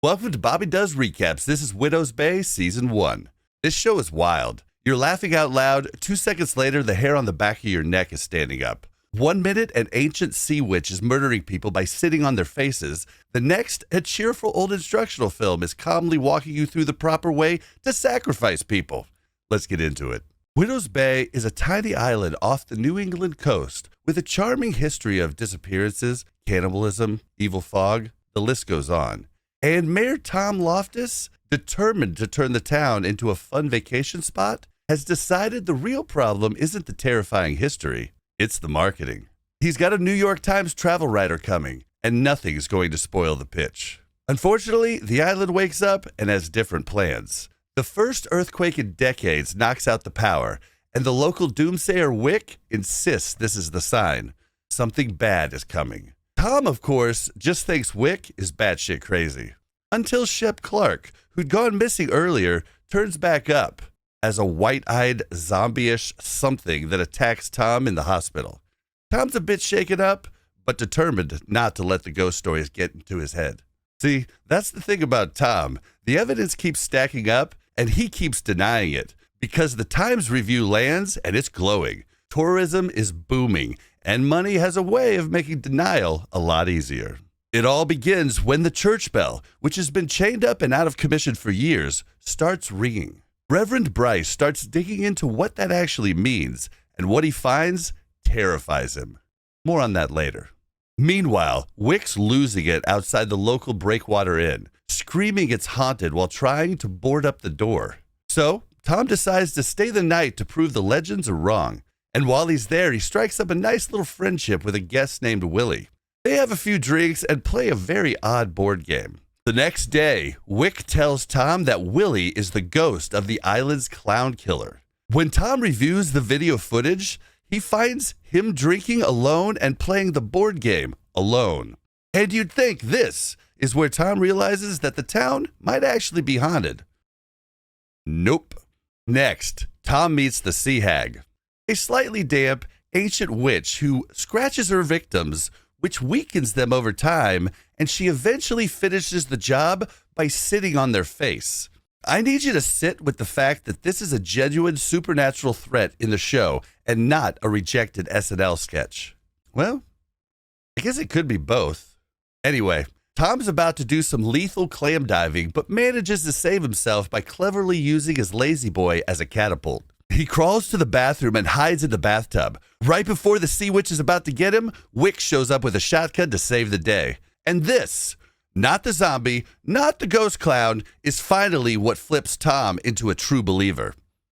Welcome to Bobby Does Recaps. This is Widow's Bay, Season 1. This show is wild. You're laughing out loud. 2 seconds later, the hair on the back of your neck is standing up. 1 minute, an ancient sea witch is murdering people by sitting on their faces. The next, a cheerful old instructional film is calmly walking you through the proper way to sacrifice people. Let's get into it. Widow's Bay is a tiny island off the New England coast with a charming history of disappearances, cannibalism, evil fog, the list goes on. And Mayor Tom Loftis, determined to turn the town into a fun vacation spot, has decided the real problem isn't the terrifying history, it's the marketing. He's got a New York Times travel writer coming, and nothing's going to spoil the pitch. Unfortunately, the island wakes up and has different plans. The first earthquake in decades knocks out the power, and the local doomsayer Wick insists this is the sign. Something bad is coming. Tom, of course, just thinks Wick is batshit crazy. Until Shep Clark, who'd gone missing earlier, turns back up as a white-eyed, zombie-ish something that attacks Tom in the hospital. Tom's a bit shaken up, but determined not to let the ghost stories get into his head. See, that's the thing about Tom. The evidence keeps stacking up, and he keeps denying it, because the Times review lands, and it's glowing. Tourism is booming, and money has a way of making denial a lot easier. It all begins when the church bell, which has been chained up and out of commission for years, starts ringing. Reverend Bryce starts digging into what that actually means, and what he finds terrifies him. More on that later. Meanwhile, Wick's losing it outside the local Breakwater Inn, screaming it's haunted while trying to board up the door. So, Tom decides to stay the night to prove the legends are wrong. And while he's there, he strikes up a nice little friendship with a guest named Willie. They have a few drinks and play a very odd board game. The next day, Wick tells Tom that Willie is the ghost of the island's clown killer. When Tom reviews the video footage, he finds him drinking alone and playing the board game alone. And you'd think this is where Tom realizes that the town might actually be haunted. Nope. Next, Tom meets the Sea Hag, a slightly damp, ancient witch who scratches her victims, which weakens them over time, and she eventually finishes the job by sitting on their face. I need you to sit with the fact that this is a genuine supernatural threat in the show and not a rejected SNL sketch. Well, I guess it could be both. Anyway, Tom's about to do some lethal clam diving, but manages to save himself by cleverly using his lazy boy as a catapult. He crawls to the bathroom and hides in the bathtub. Right before the sea witch is about to get him, Wick shows up with a shotgun to save the day. And this, not the zombie, not the ghost clown, is finally what flips Tom into a true believer.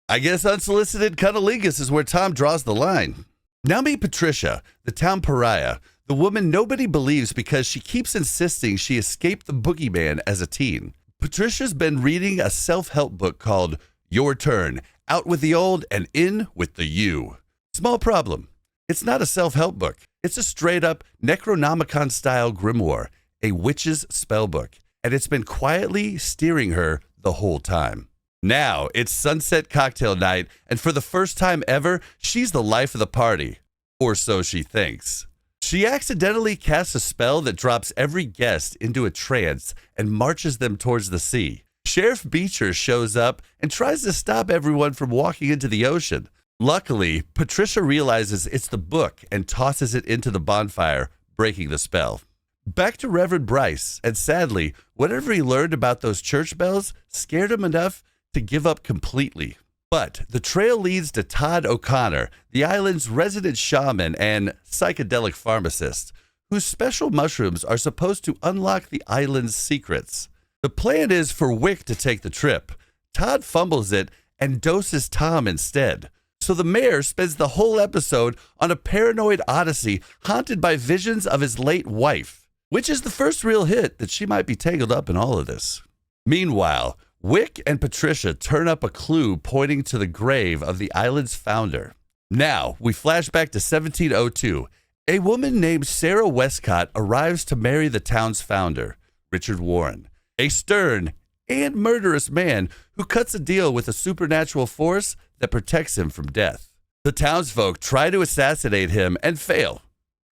I guess unsolicited cunnilingus is where Tom draws the line. Now meet Patricia, the town pariah, the woman nobody believes because she keeps insisting she escaped the boogeyman as a teen. Patricia's been reading a self-help book called Your Turn, Out with the Old and In with the You. Small problem. It's not a self-help book. It's a straight-up Necronomicon-style grimoire, a witch's spellbook, and it's been quietly steering her the whole time. Now, it's sunset cocktail night, and for the first time ever, she's the life of the party. Or so she thinks. She accidentally casts a spell that drops every guest into a trance and marches them towards the sea. Sheriff Beecher shows up and tries to stop everyone from walking into the ocean. Luckily, Patricia realizes it's the book and tosses it into the bonfire, breaking the spell. Back to Reverend Bryce, and sadly, whatever he learned about those church bells scared him enough to give up completely. But the trail leads to Todd O'Connor, the island's resident shaman and psychedelic pharmacist, whose special mushrooms are supposed to unlock the island's secrets. The plan is for Wick to take the trip. Todd fumbles it and doses Tom instead. So the mayor spends the whole episode on a paranoid odyssey haunted by visions of his late wife, which is the first real hint that she might be tangled up in all of this. Meanwhile, Wick and Patricia turn up a clue pointing to the grave of the island's founder. Now, we flash back to 1702. A woman named Sarah Westcott arrives to marry the town's founder, Richard Warren, a stern and murderous man who cuts a deal with a supernatural force that protects him from death. The townsfolk try to assassinate him and fail,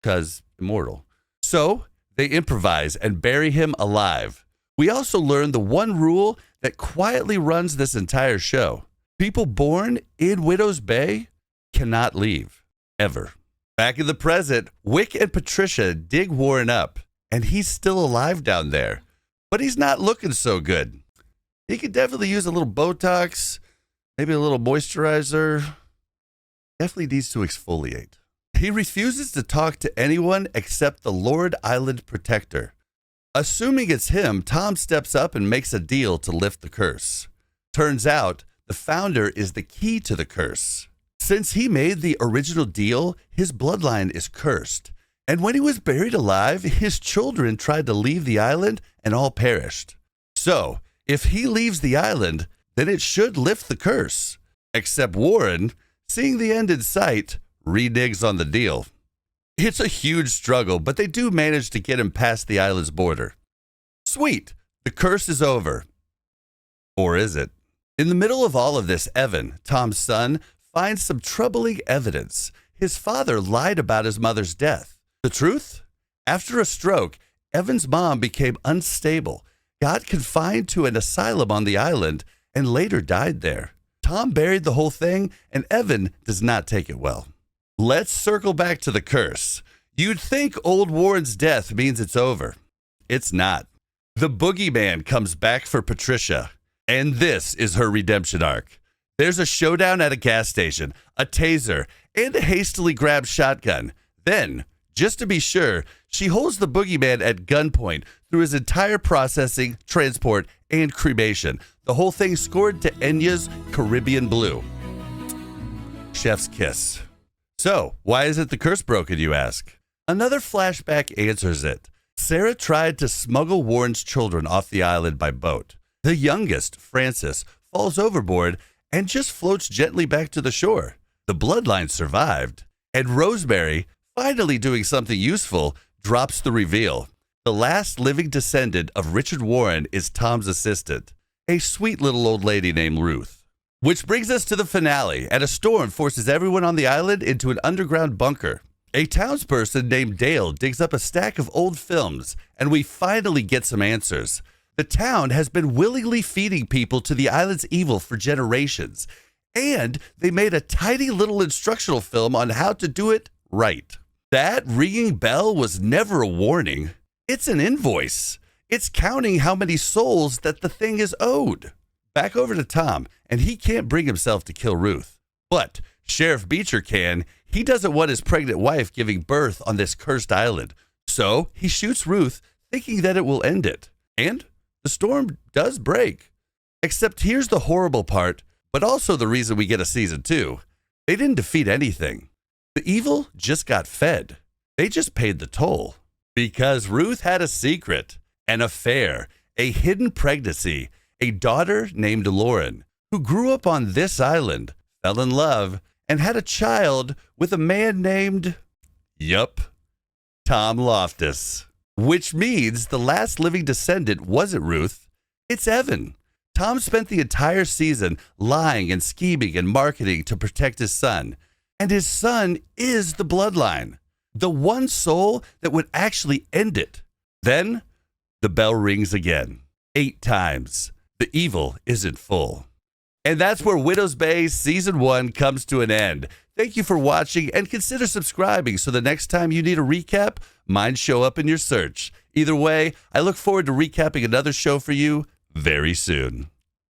because immortal. So they improvise and bury him alive. We also learn the one rule that quietly runs this entire show. People born in Widow's Bay cannot leave, ever. Back in the present, Wick and Patricia dig Warren up, and he's still alive down there. But he's not looking so good. He could definitely use a little Botox, maybe a little moisturizer. Definitely needs to exfoliate. He refuses to talk to anyone except the Lord Island Protector. Assuming it's him, Tom steps up and makes a deal to lift the curse. Turns out, the founder is the key to the curse. Since he made the original deal, his bloodline is cursed. And when he was buried alive, his children tried to leave the island and all perished. So, if he leaves the island, then it should lift the curse. Except Warren, seeing the end in sight, reneges on the deal. It's a huge struggle, but they do manage to get him past the island's border. Sweet, the curse is over. Or is it? In the middle of all of this, Evan, Tom's son, finds some troubling evidence. His father lied about his mother's death. The truth? After a stroke, Evan's mom became unstable, got confined to an asylum on the island, and later died there. Tom buried the whole thing, and Evan does not take it well. Let's circle back to the curse. You'd think old Warren's death means it's over. It's not. The Boogeyman comes back for Patricia, and this is her redemption arc. There's a showdown at a gas station, a taser, and a hastily grabbed shotgun. Then, just to be sure, she holds the Boogeyman at gunpoint through his entire processing, transport, and cremation. The whole thing scored to Enya's Caribbean Blue. Chef's kiss. So, why isn't the curse broken, you ask? Another flashback answers it. Sarah tried to smuggle Warren's children off the island by boat. The youngest, Francis, falls overboard and just floats gently back to the shore. The bloodline survived, and Rosemary, finally doing something useful, drops the reveal. The last living descendant of Richard Warren is Tom's assistant, a sweet little old lady named Ruth. Which brings us to the finale, and a storm forces everyone on the island into an underground bunker. A townsperson named Dale digs up a stack of old films, and we finally get some answers. The town has been willingly feeding people to the island's evil for generations, and they made a tiny little instructional film on how to do it right. That ringing bell was never a warning. It's an invoice. It's counting how many souls that the thing is owed. Back over to Tom, and he can't bring himself to kill Ruth. But Sheriff Beecher can. He doesn't want his pregnant wife giving birth on this cursed island. So he shoots Ruth, thinking that it will end it. And the storm does break. Except here's the horrible part, but also the reason we get a season 2. They didn't defeat anything. The evil just got fed. They just paid the toll. Because Ruth had a secret, an affair, a hidden pregnancy, a daughter named Lauren, who grew up on this island, fell in love, and had a child with a man named, Tom Loftis. Which means the last living descendant wasn't Ruth, it's Evan. Tom spent the entire season lying and scheming and marketing to protect his son. And his son is the bloodline, the one soul that would actually end it. Then the bell rings again, 8 times. The evil isn't full. And that's where Widow's Bay Season 1 comes to an end. Thank you for watching, and consider subscribing so the next time you need a recap, mine show up in your search. Either way, I look forward to recapping another show for you very soon.